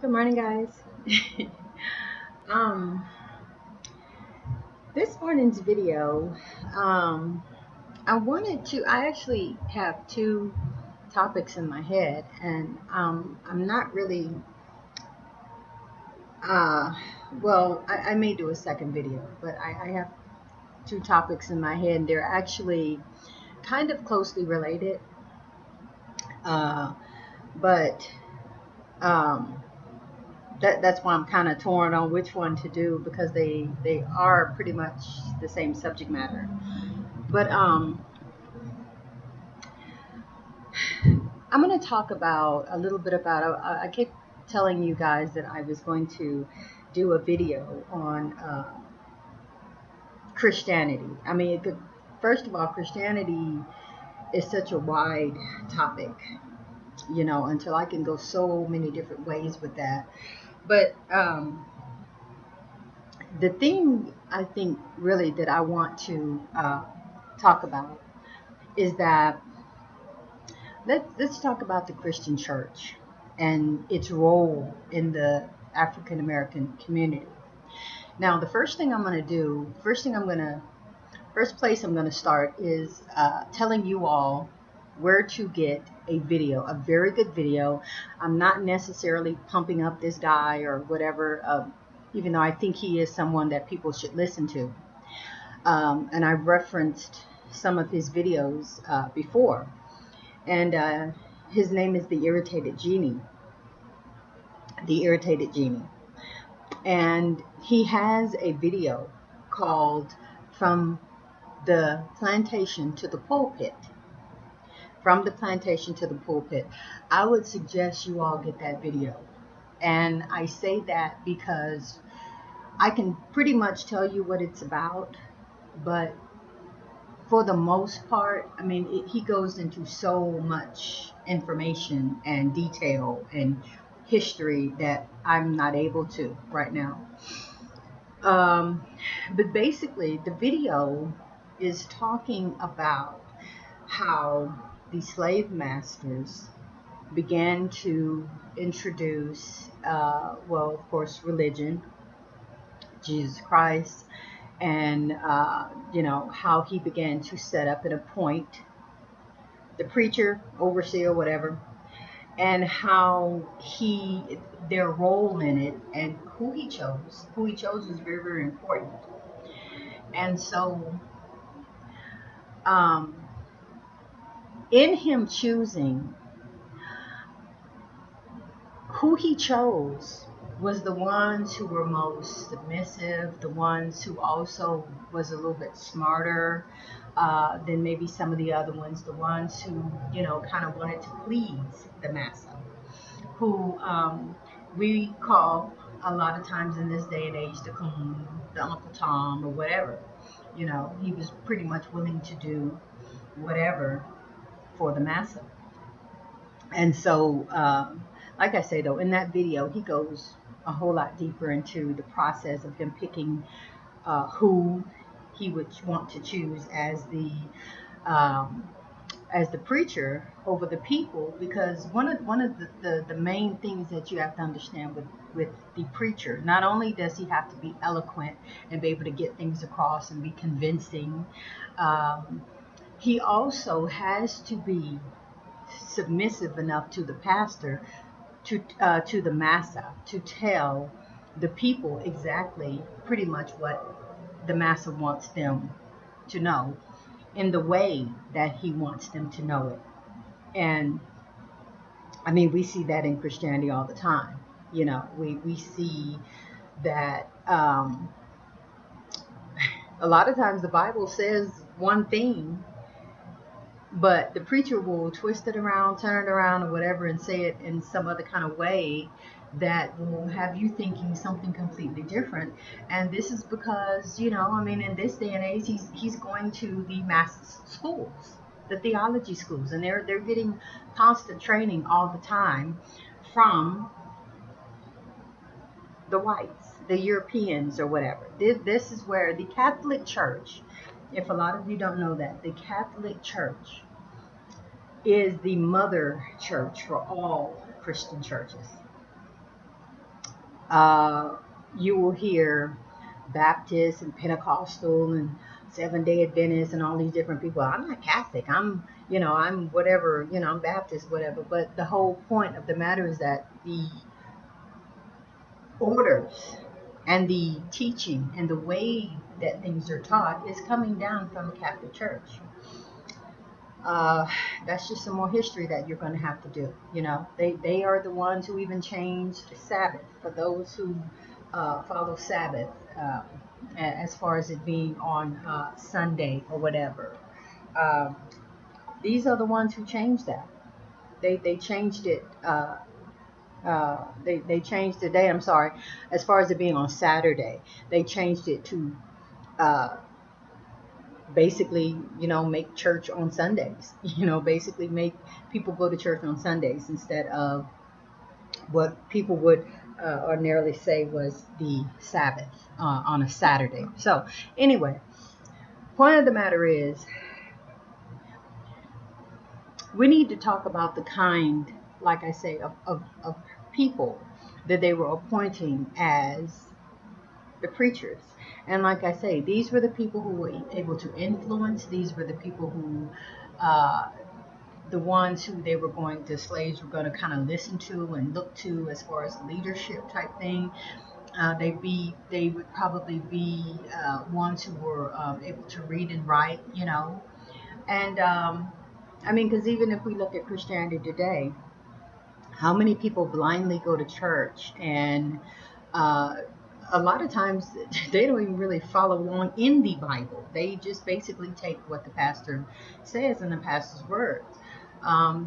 Good morning, guys. um, this morning's video, I actually have two topics in my head, and I'm not really, uh, I may do a second video, but I have two topics in my head, and they're actually kind of closely related, uh, but um, that's why I'm kind of torn on which one to do because they are pretty much the same subject matter. But I'm going to talk about a little bit about. I keep telling you guys that I was going to do a video on Christianity. I mean, first of all, Christianity is such a wide topic, until I can go so many different ways with that. But the thing I think really that I want to talk about is that let's talk about the Christian church and its role in the African American community. Now, the first thing I'm going to do, first place I'm going to start is telling you all where to get a video, a very good video. I'm not necessarily pumping up this guy or whatever, even though I think he is someone that people should listen to. And I've referenced some of his videos before. And his name is The Irritated Genie. The Irritated Genie. And he has a video called From the Plantation to the Pulpit. From the Plantation to the Pulpit. I would suggest you all get that video. And I say that because I can pretty much tell you what it's about, but for the most part, I mean, he goes into so much information and detail and history that I'm not able to right now. Um, but basically, the video is talking about how the slave masters began to introduce, of course, religion, Jesus Christ, and how he began to set up and appoint the preacher, overseer, whatever, and how their role in it and who he chose. Who he chose was very, very important. And so, um, in him choosing who he chose was the ones who were most submissive, the ones who also was a little bit smarter than maybe some of the other ones, the ones who, kind of wanted to please the massa, who we call a lot of times in this day and age the coon, the Uncle Tom, or whatever. He was pretty much willing to do whatever for the massa. And so, like I say, though, in that video, he goes a whole lot deeper into the process of him picking who he would want to choose um, as the preacher over the people, because one of the main things that you have to understand with the preacher, not only does he have to be eloquent and be able to get things across and be convincing, um, he also has to be submissive enough to the pastor, to the massa, to tell the people exactly pretty much what the massa wants them to know in the way that he wants them to know it. And I mean, we see that in Christianity all the time. We see that a lot of times the Bible says one thing, but the preacher will twist it around, turn it around, or whatever, and say it in some other kind of way that will have you thinking something completely different. And this is because, I mean, in this day and age, he's going to the mass schools, the theology schools, and they're getting constant training all the time from the whites, the Europeans, or whatever. This is where the Catholic Church, if a lot of you don't know that, the Catholic Church is the mother church for all Christian churches. uh, you will hear Baptist and Pentecostal and Seventh-day Adventist and all these different people. I'm not Catholic. I'm whatever. I'm Baptist, whatever. But the whole point of the matter is that the orders and the teaching and the way that things are taught is coming down from the Catholic Church. uh, that's just some more history that you're going to have to do. They are the ones who even changed Sabbath for those who follow Sabbath, as far as it being on Sunday or whatever. Um, these are the ones who changed that. They changed it. They changed the day. I'm sorry, as far as it being on Saturday, they changed it to uh, basically, make church on Sundays. Basically make people go to church on Sundays instead of what people would ordinarily say was the Sabbath on a Saturday. So, anyway, point of the matter is, we need to talk about the kind, like I say, of people that they were appointing as the preachers. And like I say, these were the people who were able to influence. These were the people who uh, the ones who they were going to slaves were going to kind of listen to and look to as far as leadership type thing. They would probably be ones who were able to read and write, and I mean, because even if we look at Christianity today, how many people blindly go to church, and uh, a lot of times they don't even really follow along in the Bible. They just basically take what the pastor says in the pastor's words.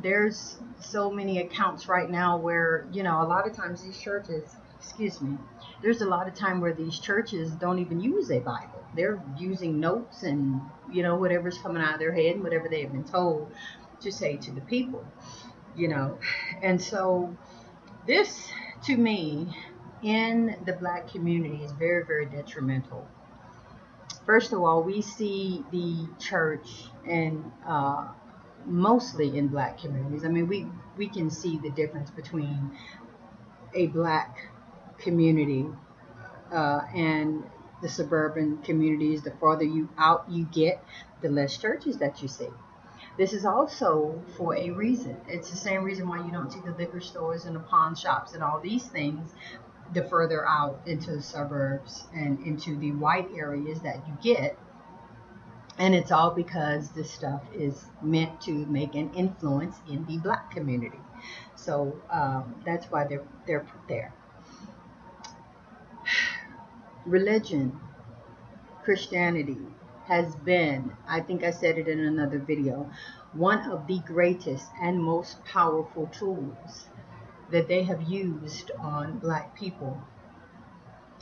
There's so many accounts right now where, a lot of times these churches, excuse me, there's a lot of time where these churches don't even use a Bible. They're using notes and, whatever's coming out of their head and whatever they have been told to say to the people, you know. And so this, to me, in the black community is very, very detrimental. First of all, we see the church and mostly in black communities. I mean, we can see the difference between a black community and the suburban communities. The farther you out you get, the less churches that you see. This is also for a reason. It's the same reason why you don't see the liquor stores and the pawn shops and all these things the further out into the suburbs and into the white areas that you get. And it's all because this stuff is meant to make an influence in the black community. So that's why they're put there. Religion, Christianity, has been, I think I said it in another video, one of the greatest and most powerful tools that they have used on black people.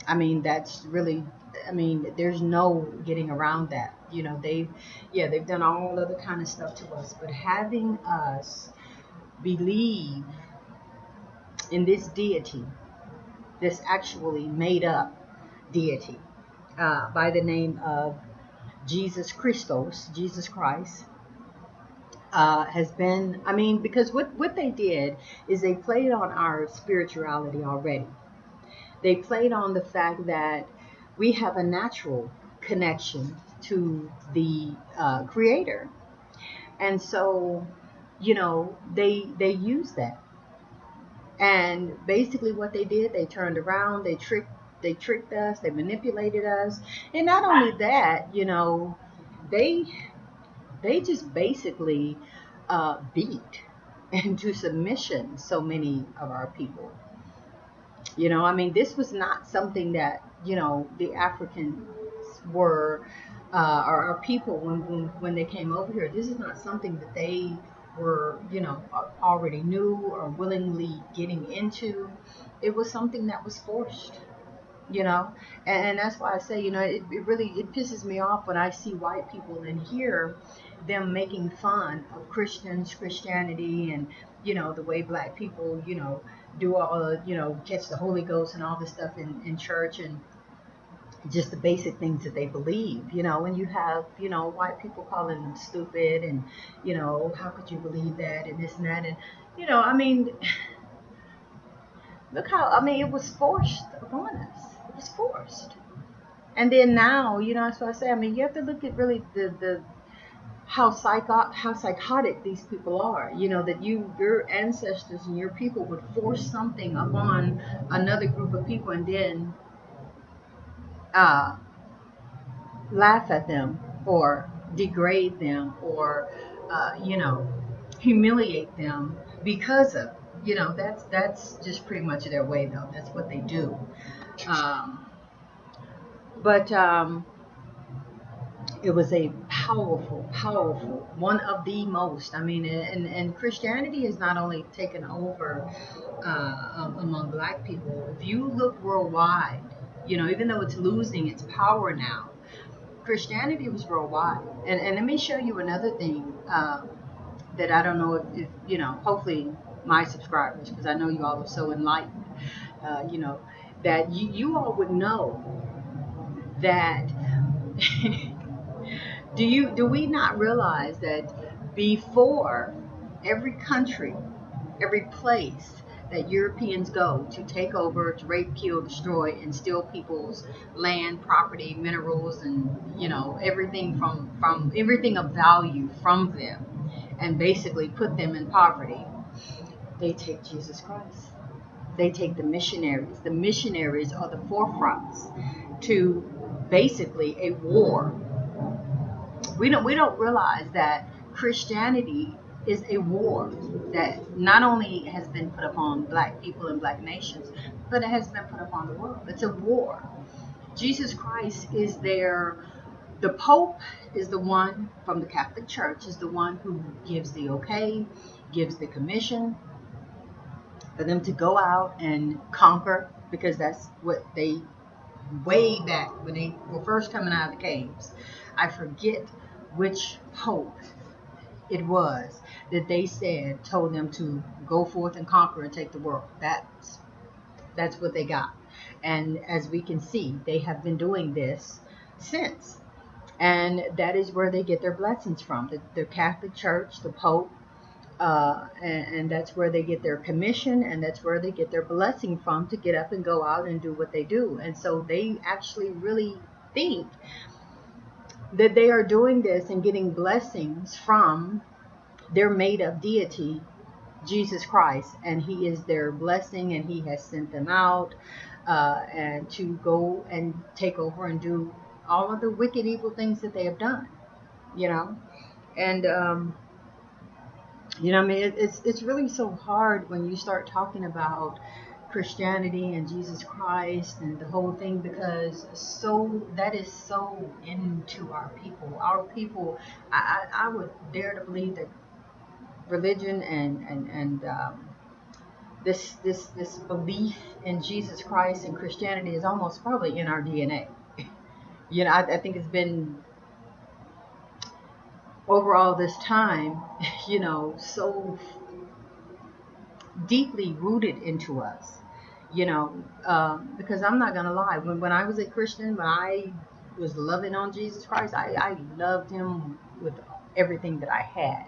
I mean, that's really, I mean, there's no getting around that. They've done all other kind of stuff to us, but having us believe in this deity, this actually made up deity, by the name of Jesus Christ, has been, I mean, because what they did is they played on our spirituality already. They played on the fact that we have a natural connection to the creator. And so, they use that. And basically what they did, they turned around, they tricked us, they manipulated us. And not only that, they they just basically beat into submission so many of our people. I mean, this was not something that, the Africans were, or our people when they came over here. This is not something that they were, already knew or willingly getting into. It was something that was forced, you know and that's why I say, it really it pisses me off when I see white people and hear them making fun of Christianity, and the way black people, do all the, catch the Holy Ghost and all this stuff in church, and just the basic things that they believe, and you have, white people calling them stupid, and how could you believe that, and this and that, and I mean, Look how, I mean, it was forced upon us. It was forced. And then now, that's what I say. I mean, you have to look at really the how psychotic these people are. That your ancestors and your people would force something upon another group of people and then uh, laugh at them or degrade them or humiliate them because of that's just pretty much their way, though. That's what they do. um, but It was a powerful one of the most. I mean, and Christianity is not only taken over among Black people. If you look worldwide, even though it's losing its power now, Christianity was worldwide. And let me show you another thing that I don't know if hopefully my subscribers, because I know you all are so enlightened, that you all would know that. Do we not realize that before every country, every place that Europeans go to take over, to rape, kill, destroy, and steal people's land, property, minerals, and everything from everything of value from them, and basically put them in poverty, they take Jesus Christ. They take the missionaries. The missionaries are the forefronts to basically a war. We don't realize that Christianity is a war that not only has been put upon Black people and Black nations, but it has been put upon the world. It's a war. Jesus Christ is there. The Pope is the one from the Catholic Church, is the one who gives the okay, gives the commission for them to go out and conquer, because that's what they, way back when they were first coming out of the caves. I forget which Pope it was that they said told them to go forth and conquer and take the world. That's what they got. And as we can see, they have been doing this since. And that is where they get their blessings from. The Catholic Church, the Pope, and that's where they get their commission, and that's where they get their blessing from to get up and go out and do what they do. And so they actually really think that they are doing this and getting blessings from their made up deity, Jesus Christ, and He is their blessing, and He has sent them out and to go and take over and do all of the wicked, evil things that they have done, you know. And I mean, it's really so hard when you start talking about Christianity and Jesus Christ and the whole thing, because that is so into our people. Our people, I would dare to believe that religion and this belief in Jesus Christ and Christianity is almost probably in our DNA. I think it's been over all this time, so deeply rooted into us, because I'm not gonna lie, when I was a Christian, when I was loving on Jesus Christ, I loved Him with everything that I had.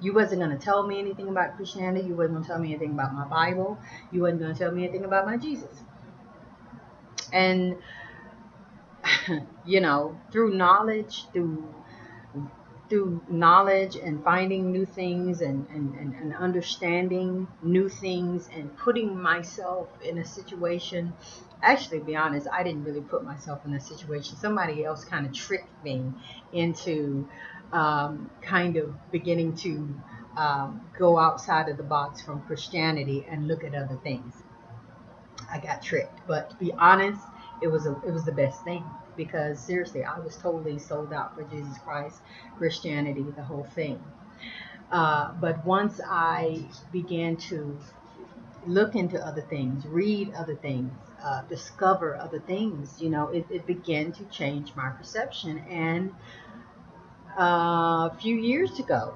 You wasn't going to tell me anything about Christianity. You wasn't going to tell me anything about my Bible. You wasn't going to tell me anything about my Jesus. And, through knowledge and finding new things and understanding new things and putting myself in a situation. Actually, to be honest, I didn't really put myself in a situation. Somebody else kind of tricked me into kind of beginning to go outside of the box from Christianity and look at other things. I got tricked, but to be honest, it was the best thing, because seriously, I was totally sold out for Jesus Christ, Christianity, the whole thing. But once I began to look into other things, read other things, discover other things, it began to change my perception. And a few years ago,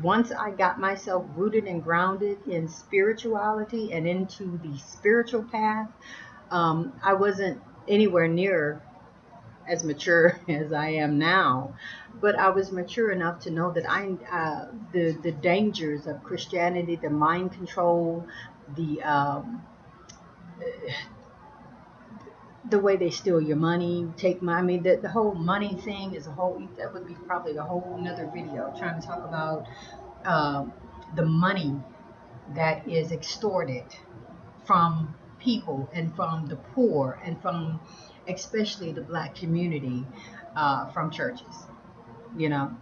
once I got myself rooted and grounded in spirituality and into the spiritual path, I wasn't anywhere near as mature as I am now, but I was mature enough to know that the dangers of Christianity, the mind control, the the way they steal your money, take my, I mean, the whole money thing is a whole, that would be probably a whole another video trying to talk about um, the money that is extorted from people and from the poor and from especially the black community from churches, you know.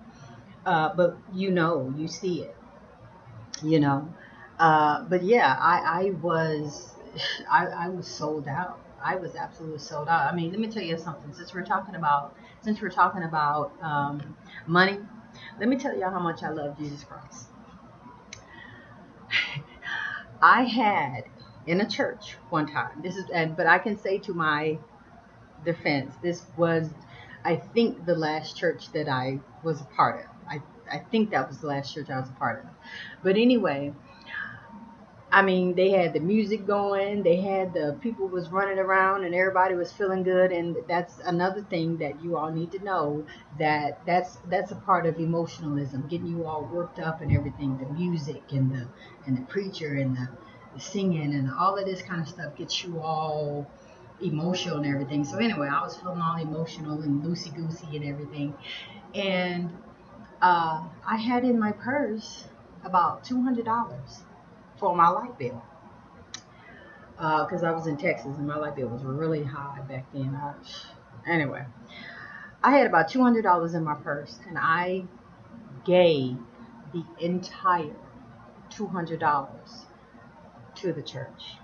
But you see it, you know. But yeah, I was I was sold out. I was absolutely sold out. I mean, let me tell you something. Since we're talking about money, let me tell you how much I love Jesus Christ. I had in a church one time. But I can say to my defense, this was, I think, the last church that I was a part of. I think that was the last church I was a part of. But anyway, I mean, they had the music going, they had the people was running around, and everybody was feeling good. And that's another thing that you all need to know, that that's a part of emotionalism, getting you all worked up and everything. The music and the preacher and the singing and all of this kind of stuff gets you all emotional and everything. So anyway, I was feeling all emotional and loosey goosey and everything, and I had in my purse about $200 for my light bill, because I was in Texas and my light bill was really high back then. Anyway, I had about $200 in my purse, and I gave the entire $200 to the church.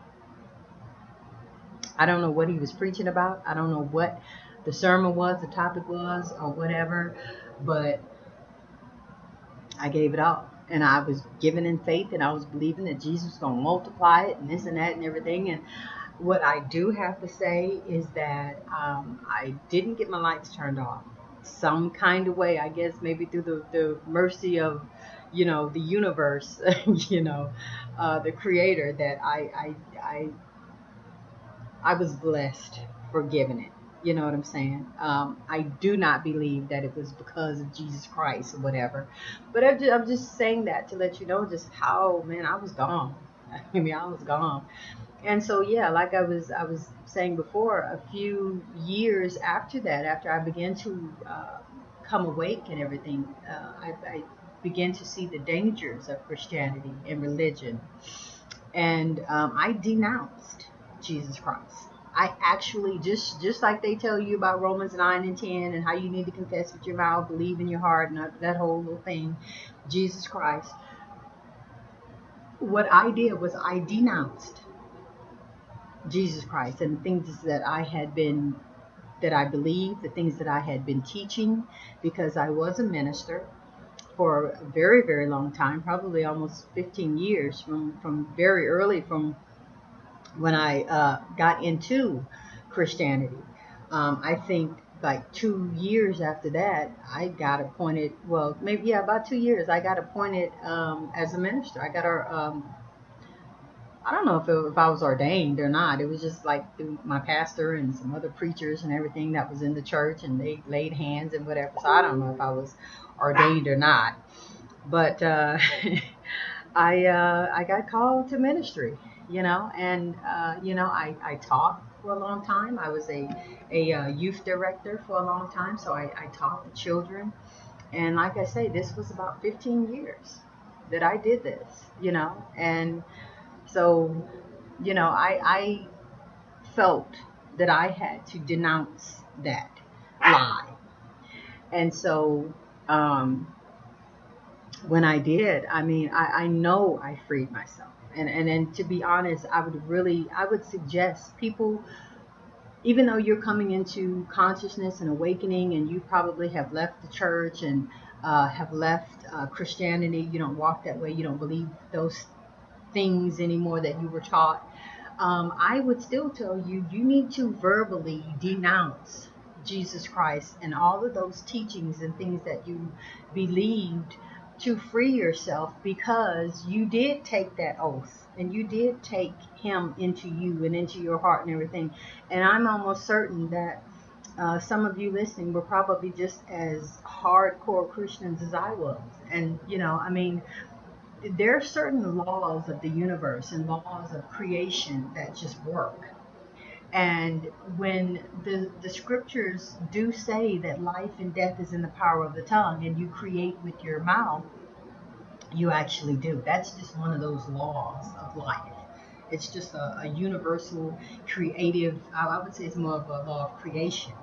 I don't know what he was preaching about. I don't know what the sermon was, the topic was, or whatever, but I gave it all. And I was giving in faith, and I was believing that Jesus was going to multiply it and this and that and everything. And what I do have to say is that I didn't get my lights turned off. Some kind of way, I guess, maybe through the mercy of, the universe, the creator, that I was blessed for giving it. You know what I'm saying? I do not believe that it was because of Jesus Christ or whatever. But I'm just saying that to let you know just how, man, I was gone. I mean, I was gone. And so, yeah, like I was saying before, a few years after that, after I began to come awake and everything, I began to see the dangers of Christianity and religion, and I denounced Jesus Christ. I actually, just like they tell you about Romans 9 and 10 and how you need to confess with your mouth, believe in your heart, and that whole little thing, Jesus Christ. What I did was I denounced Jesus Christ and the things that I believed, the things that I had been teaching, because I was a minister for a very, very long time, probably almost 15 years, from very early, from when I got into Christianity. I think like 2 years after that, I got appointed. Well, maybe, yeah, about 2 years, I got appointed as a minister. I don't know if I was ordained or not. It was just like through my pastor and some other preachers and everything that was in the church, and they laid hands and whatever. So I don't know if I was ordained or not. But I got called to ministry, and I taught for a long time. I was a youth director for a long time, so I taught the children. And like I say, this was about 15 years that I did this, and so, I felt that I had to denounce that lie. And so, when I did, I mean, I know I freed myself. And to be honest, I would suggest people, even though you're coming into consciousness and awakening, and you probably have left the church and have left Christianity, you don't walk that way, you don't believe those things anymore that you were taught, I would still tell you, you need to verbally denounce Jesus Christ and all of those teachings and things that you believed, to free yourself, because you did take that oath and you did take him into you and into your heart and everything. And I'm almost certain that some of you listening were probably just as hardcore Christians as I was. And, I mean, there are certain laws of the universe and laws of creation that just work. And when the scriptures do say that life and death is in the power of the tongue, and you create with your mouth, you actually do. That's just one of those laws of life. It's just a universal creative, I would say it's more of a law of creation.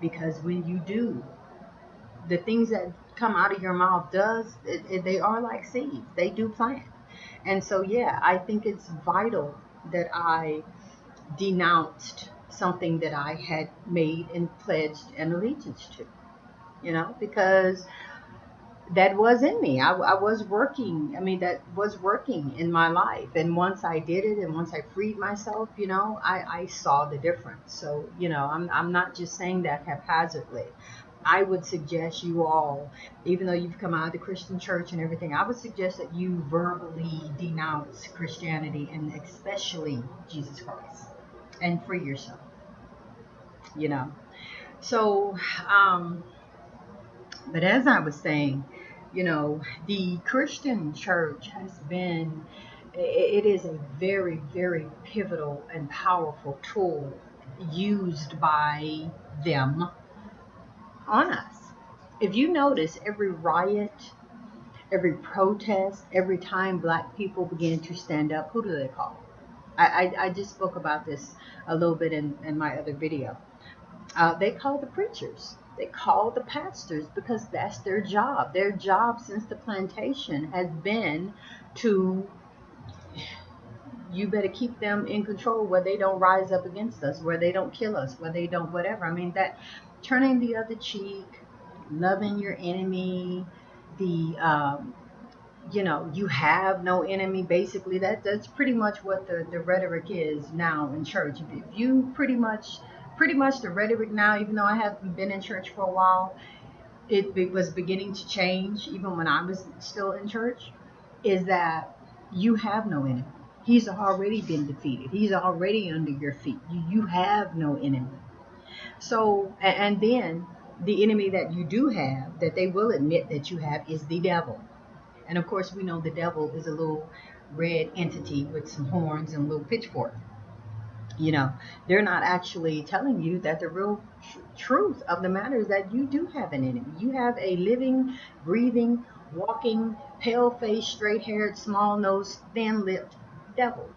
Because when you do, the things that come out of your mouth they are like seeds. They do plant. And so, yeah, I think it's vital that I denounced something that I had made and pledged an allegiance to, because that was in me. I was working. I mean, that was working in my life. And once I did it and once I freed myself, I saw the difference. So, I'm not just saying that haphazardly. I would suggest you all, even though you've come out of the Christian church and everything, I would suggest that you verbally denounce Christianity and especially Jesus Christ and free yourself, you know. So, but as I was saying, the Christian church has been, it is a very, very pivotal and powerful tool used by them on us. If you notice, every riot, every protest, every time black people begin to stand up, who do they call? I just spoke about this a little bit in my other video. They call the preachers. They call the pastors because that's their job. Their job since the plantation has been to, you better keep them in control where they don't rise up against us, where they don't kill us, where they don't whatever. I mean, that turning the other cheek, loving your enemy, the you have no enemy. Basically, that's pretty much what the rhetoric is now in church. If you pretty much the rhetoric now, even though I haven't been in church for a while, it was beginning to change even when I was still in church, is that you have no enemy. He's already been defeated. He's already under your feet. You have no enemy. So, and then the enemy that you do have, that they will admit that you have, is the devil. And of course, we know the devil is a little red entity with some horns and a little pitchfork. They're not actually telling you that the real truth of the matter is that you do have an enemy. You have a living, breathing, walking, pale-faced, straight-haired, small-nosed, thin-lipped devil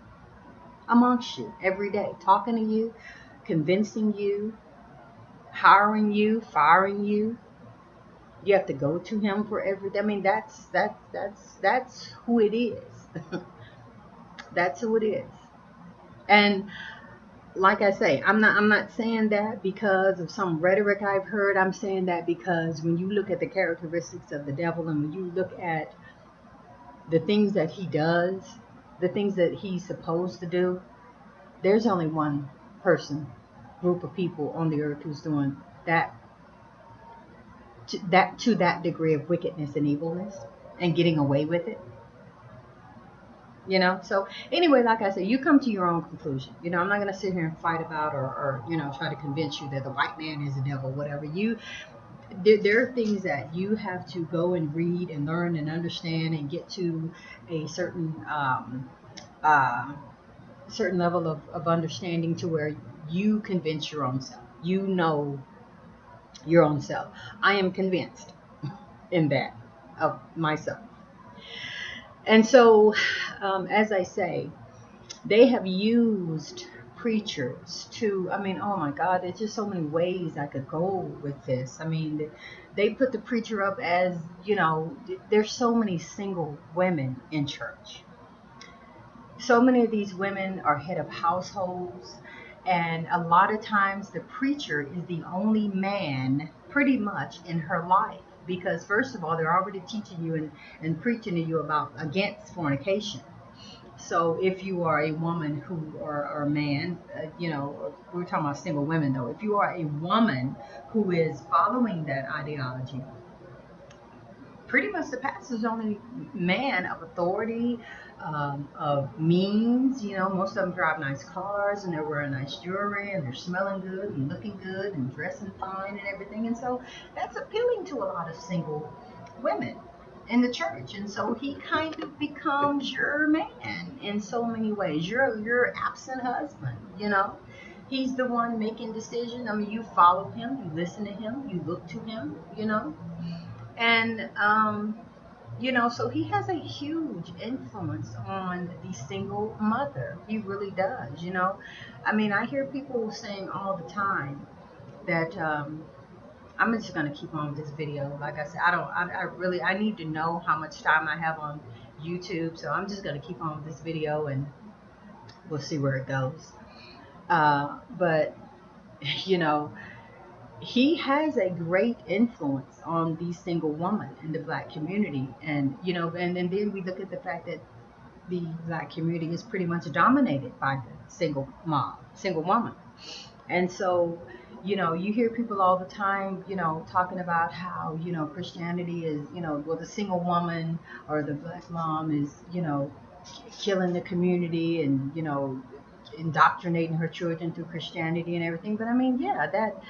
amongst you every day, talking to you, convincing you, hiring you, firing you. You have to go to him for everything. I mean, that's who it is. That's who it is. And like I say, I'm not saying that because of some rhetoric I've heard. I'm saying that because when you look at the characteristics of the devil and when you look at the things that he does, the things that he's supposed to do, there's only one person, group of people on the earth who's doing that to that degree of wickedness and evilness and getting away with it. So anyway, like I said, you come to your own conclusion. I'm not going to sit here and fight about or try to convince you that the white man is the devil, whatever. There are things that you have to go and read and learn and understand and get to a certain level of understanding to where you convince your own self. Your own self. I am convinced in that of myself. And so, as I say, they have used preachers to, I mean, oh my God, there's just so many ways I could go with this. I mean, they put the preacher up as, there's so many single women in church. So many of these women are head of households, and a lot of times the preacher is the only man pretty much in her life. Because first of all, they're already teaching you and preaching to you against fornication. So if you are a woman or a man, we're talking about single women though. If you are a woman who is following that ideology, pretty much the pastor's only man of authority, of means. Most of them drive nice cars and they're wearing nice jewelry and they're smelling good and looking good and dressing fine and everything. And so that's appealing to a lot of single women in the church. And so he kind of becomes your man in so many ways. Your absent husband. He's the one making decisions. I mean, you follow him, you listen to him, you look to him. And so he has a huge influence on the single mother. He really does. I mean, I hear people saying all the time that I'm just gonna keep on with this video. Like I said, I need to know how much time I have on YouTube, so I'm just gonna keep on with this video and we'll see where it goes. But you know, he has a great influence on the single woman in the black community, and then we look at the fact that the black community is pretty much dominated by the single woman. And so, you hear people all the time, talking about how, Christianity is, well, the single woman or the black mom is, killing the community and, indoctrinating her children through Christianity and everything. But I mean, yeah, that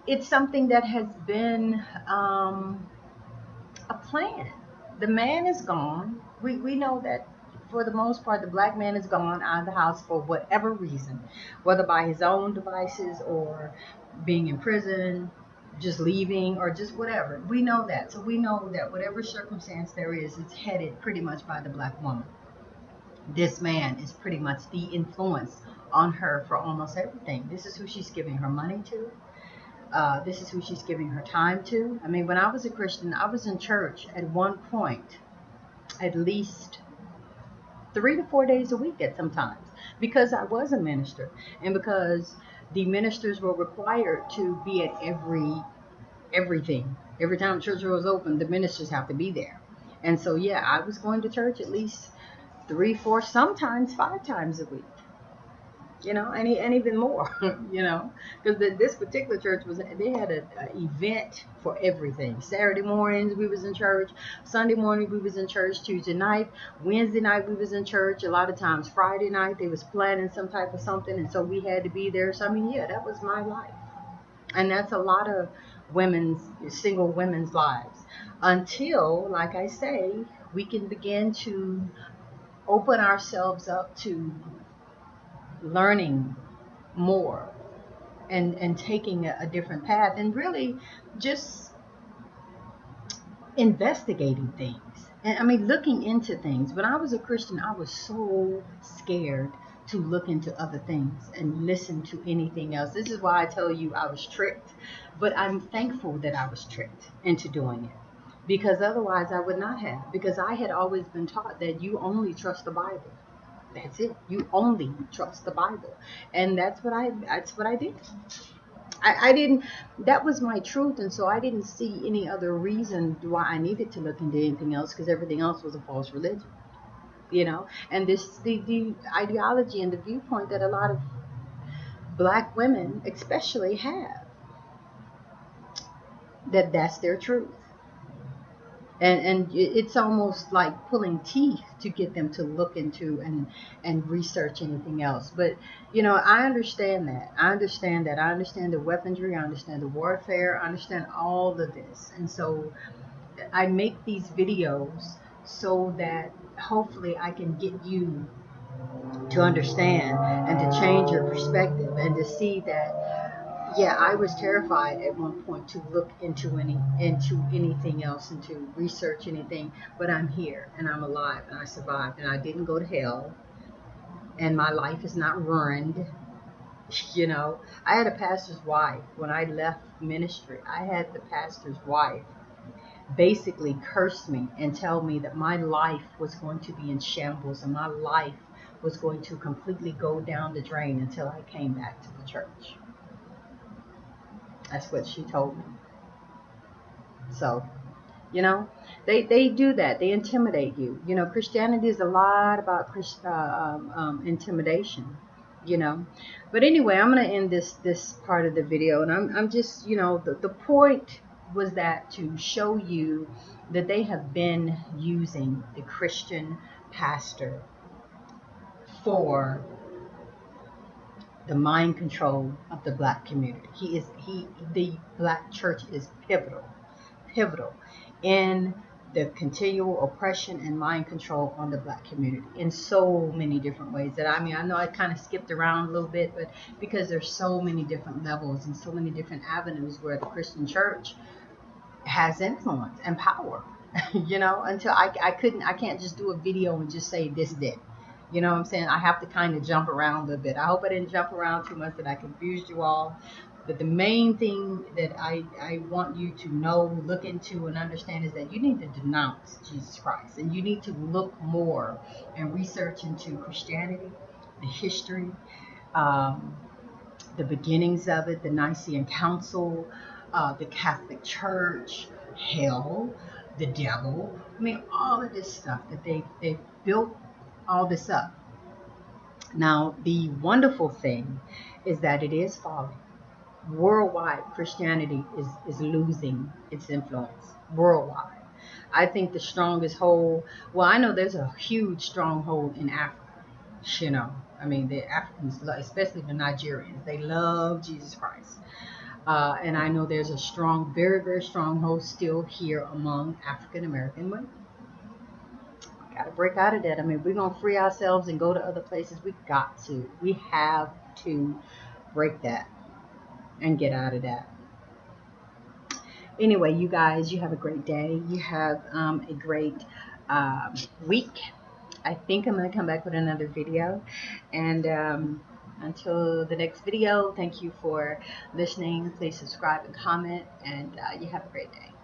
it's something that has been a plan. The man is gone. We know that for the most part, the black man is gone out of the house for whatever reason, whether by his own devices or being in prison, just leaving, or just whatever. We know that. So we know that whatever circumstance there is, it's headed pretty much by the black woman. This man is pretty much the influence on her for almost everything. This is who she's giving her money to. This is who she's giving her time to. I mean, when I was a Christian, I was in church at one point at least 3 to 4 days a week at sometimes, because I was a minister and because the ministers were required to be at everything. Every time church was open, the ministers have to be there. And so, yeah, I was going to church at least 3, 4, sometimes 5 times a week. And even more, because this particular church they had an event for everything. Saturday mornings we was in church, Sunday morning we was in church, Tuesday night, Wednesday night we was in church. A lot of times Friday night they was planning some type of something, and so we had to be there. So I mean, yeah, that was my life, and that's a lot of single women's lives, until, like I say, we can begin to open ourselves up to learning more and taking a different path and really just investigating things. And I mean, looking into things. When I was a Christian, I was so scared to look into other things and listen to anything else. This is why I tell you I was tricked, but I'm thankful that I was tricked into doing it, because otherwise I would not have, because I had always been taught that you only trust the Bible. That's it. You only trust the Bible. And that's what I did. I didn't, that was my truth. And so I didn't see any other reason why I needed to look into anything else, because everything else was a false religion. And the ideology and the viewpoint that a lot of black women especially have, that's their truth. And it's almost like pulling teeth to get them to look into and research anything else. But I understand that. I understand the weaponry. I understand the warfare. I understand all of this. And so I make these videos so that hopefully I can get you to understand and to change your perspective and to see that, yeah, I was terrified at one point to look into anything else and to research anything, but I'm here and I'm alive and I survived and I didn't go to hell and my life is not ruined. I had a pastor's wife when I left ministry. I had the pastor's wife basically curse me and tell me that my life was going to be in shambles and my life was going to completely go down the drain until I came back to the church. That's what she told me. So, they do that. They intimidate you. Christianity is a lot about intimidation. But anyway, I'm gonna end this part of the video, and I'm just the point was that to show you that they have been using the Christian pastor for the mind control of the black community. The black church is pivotal in the continual oppression and mind control on the black community in so many different ways. That I mean, I know I kind of skipped around a little bit, but because there's so many different levels and so many different avenues where the Christian church has influence and power. Until I can't just do a video and just say this did. You know what I'm saying? I have to kind of jump around a little bit. I hope I didn't jump around too much, that I confused you all. But the main thing that I want you to know, look into, and understand is that you need to denounce Jesus Christ. And you need to look more and research into Christianity, the history, um, the beginnings of it, the Nicene Council, the Catholic Church, hell, the devil. I mean, all of this stuff that they built all this up. Now, the wonderful thing is that it is falling. Worldwide, Christianity is losing its influence worldwide. I think the strongest hold, well, I know there's a huge stronghold in Africa. I mean, the Africans, especially the Nigerians, they love Jesus Christ. And I know there's a strong, very, very strong hold still here among African American women. Got to break out of that. I mean, we're going to free ourselves and go to other places. We got to. We have to break that and get out of that. Anyway, you guys, you have a great day. You have a great week. I think I'm going to come back with another video. And until the next video, thank you for listening. Please subscribe and comment. And you have a great day.